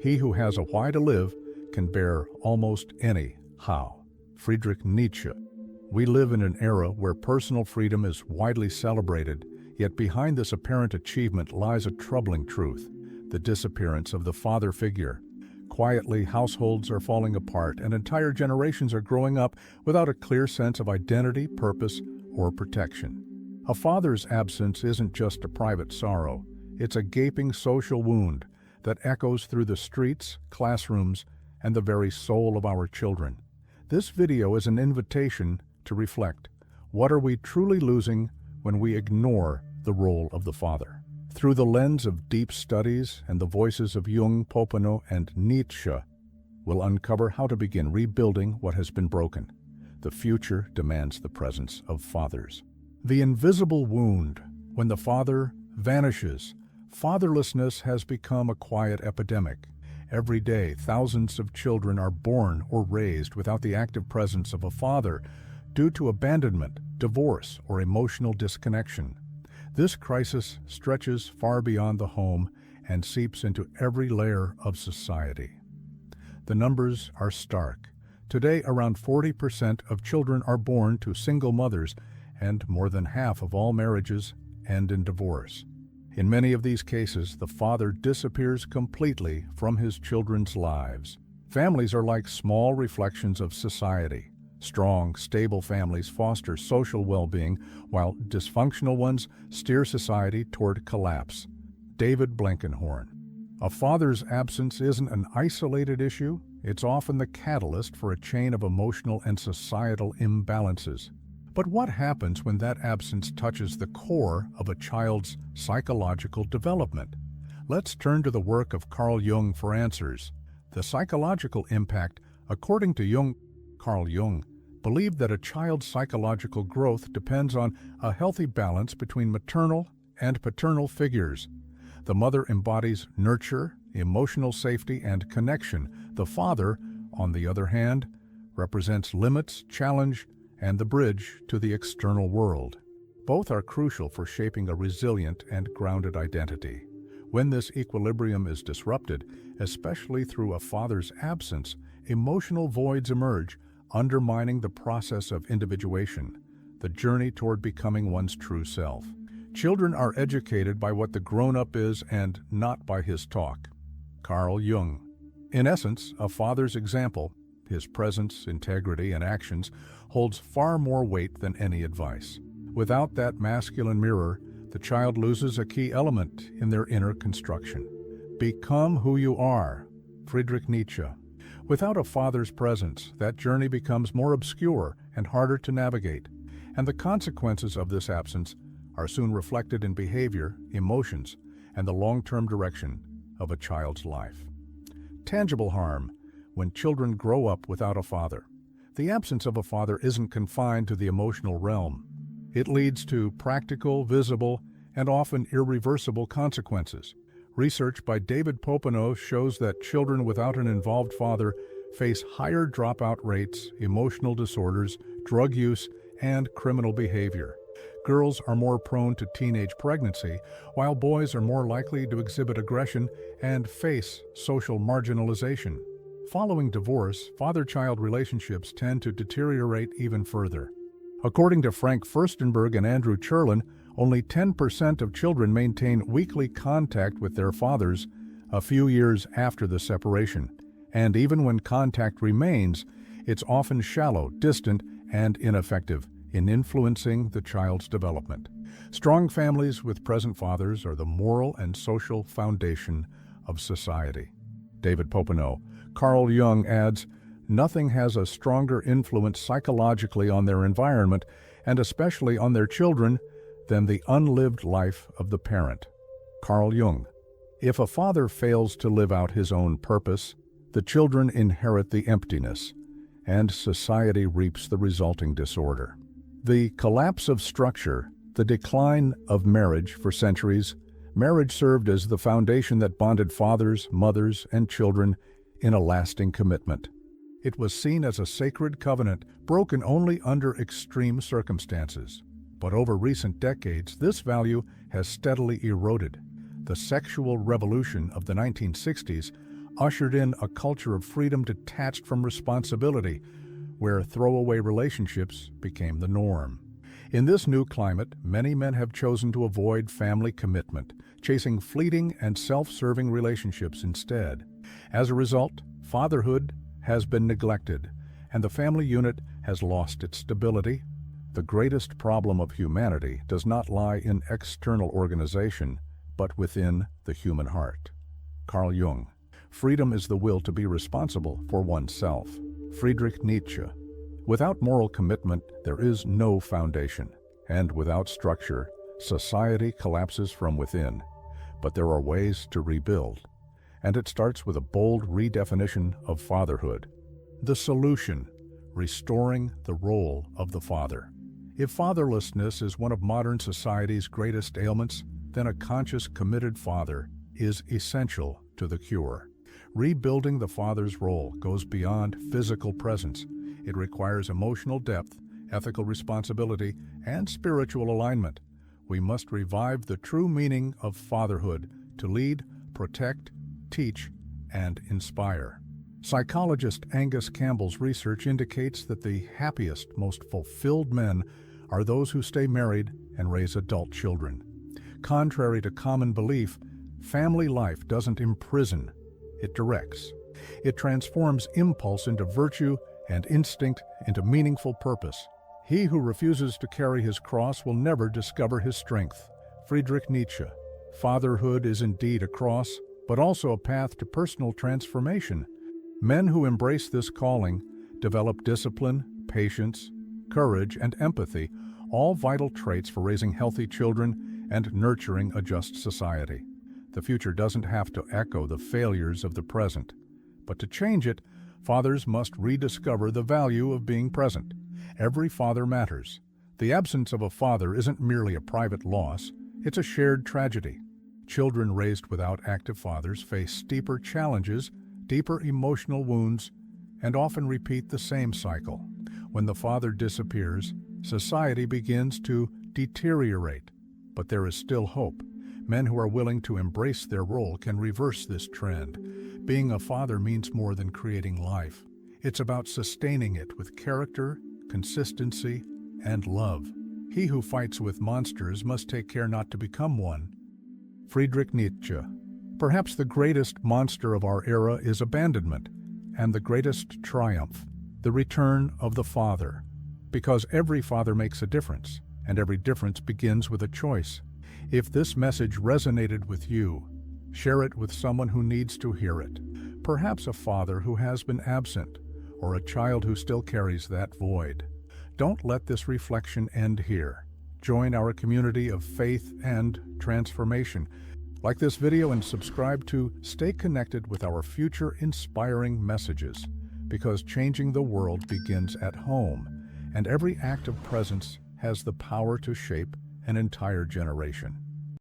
He who has a why to live can bear almost any how. Friedrich Nietzsche. We live in an era where personal freedom is widely celebrated, yet behind this apparent achievement lies a troubling truth: the disappearance of the father figure. Quietly, households are falling apart and entire generations are growing up without a clear sense of identity, purpose, or protection. A father's absence isn't just a private sorrow, it's a gaping social wound that echoes through the streets, classrooms, and the very soul of our children. This video is an invitation to reflect. What are we truly losing when we ignore the role of the father? Through the lens of deep studies and the voices of Jung, Popenoe, and Nietzsche, we'll uncover how to begin rebuilding what has been broken. The future demands the presence of fathers. The invisible wound. When the father vanishes, fatherlessness has become a quiet epidemic. Every day, thousands of children are born or raised without the active presence of a father due to abandonment, divorce, or emotional disconnection. This crisis stretches far beyond the home and seeps into every layer of society. The numbers are stark. Today, around 40% of children are born to single mothers, and more than half of all marriages end in divorce. In many of these cases, the father disappears completely from his children's lives. Families are like small reflections of society. Strong, stable families foster social well-being, while dysfunctional ones steer society toward collapse. David Blankenhorn. A father's absence isn't an isolated issue, it's often the catalyst for a chain of emotional and societal imbalances. But what happens when that absence touches the core of a child's psychological development? Let's turn to the work of Carl Jung for answers. The psychological impact, according to Carl Jung, believed that a child's psychological growth depends on a healthy balance between maternal and paternal figures. The mother embodies nurture, emotional safety, and connection. The father, on the other hand, represents limits, challenge, and the bridge to the external world. Both are crucial for shaping a resilient and grounded identity. When this equilibrium is disrupted, especially through a father's absence, emotional voids emerge, undermining the process of individuation, the journey toward becoming one's true self. Children are educated by what the grown-up is and not by his talk. Carl Jung. In essence, a father's example, his presence, integrity, and actions, holds far more weight than any advice. Without that masculine mirror, the child loses a key element in their inner construction. Become who you are. Friedrich Nietzsche. Without a father's presence, that journey becomes more obscure and harder to navigate, and the consequences of this absence are soon reflected in behavior, emotions, and the long-term direction of a child's life. Tangible harm. When children grow up without a father, the absence of a father isn't confined to the emotional realm. It leads to practical, visible, and often irreversible consequences. Research by David Popenoe shows that children without an involved father face higher dropout rates, emotional disorders, drug use, and criminal behavior. Girls are more prone to teenage pregnancy, while boys are more likely to exhibit aggression and face social marginalization. Following divorce, father-child relationships tend to deteriorate even further. According to Frank Furstenberg and Andrew Cherlin, only 10% of children maintain weekly contact with their fathers a few years after the separation. And even when contact remains, it's often shallow, distant, and ineffective in influencing the child's development. Strong families with present fathers are the moral and social foundation of society. David Popenoe. Carl Jung adds, nothing has a stronger influence psychologically on their environment, and especially on their children, than the unlived life of the parent. Carl Jung. If a father fails to live out his own purpose, the children inherit the emptiness, and society reaps the resulting disorder. The collapse of structure, the decline of marriage for centuries. Marriage served as the foundation that bonded fathers, mothers, and children in a lasting commitment. It was seen as a sacred covenant, broken only under extreme circumstances. But over recent decades, this value has steadily eroded. The sexual revolution of the 1960s ushered in a culture of freedom detached from responsibility, where throwaway relationships became the norm. In this new climate, many men have chosen to avoid family commitment, chasing fleeting and self-serving relationships instead. As a result, fatherhood has been neglected, and the family unit has lost its stability. The greatest problem of humanity does not lie in external organization, but within the human heart. Carl Jung. Freedom is the will to be responsible for oneself. Friedrich Nietzsche. Without moral commitment, there is no foundation, and without structure, society collapses from within. But there are ways to rebuild, and it starts with a bold redefinition of fatherhood. The solution: restoring the role of the father. If fatherlessness is one of modern society's greatest ailments, then a conscious, committed father is essential to the cure. Rebuilding the father's role goes beyond physical presence. It requires emotional depth, ethical responsibility, and spiritual alignment. We must revive the true meaning of fatherhood to lead, protect, teach, and inspire. Psychologist Angus Campbell's research indicates that the happiest, most fulfilled men are those who stay married and raise adult children. Contrary to common belief, family life doesn't imprison, it directs. It transforms impulse into virtue and instinct into meaningful purpose. He who refuses to carry his cross will never discover his strength. Friedrich Nietzsche. Fatherhood is indeed a cross, but also a path to personal transformation. Men who embrace this calling develop discipline, patience, courage, and empathy, all vital traits for raising healthy children and nurturing a just society. The future doesn't have to echo the failures of the present, but to change it, fathers must rediscover the value of being present. Every father matters. The absence of a father isn't merely a private loss, it's a shared tragedy. Children raised without active fathers face steeper challenges, deeper emotional wounds, and often repeat the same cycle. When the father disappears, society begins to deteriorate. But there is still hope. Men who are willing to embrace their role can reverse this trend. Being a father means more than creating life. It's about sustaining it with character, consistency, and love. He who fights with monsters must take care not to become one. Friedrich Nietzsche. Perhaps the greatest monster of our era is abandonment, and the greatest triumph, the return of the father. Because every father makes a difference, and every difference begins with a choice. If this message resonated with you, share it with someone who needs to hear it. Perhaps a father who has been absent, or a child who still carries that void. Don't let this reflection end here. Join our community of faith and transformation. Like this video and subscribe to stay connected with our future inspiring messages, because changing the world begins at home, and every act of presence has the power to shape an entire generation.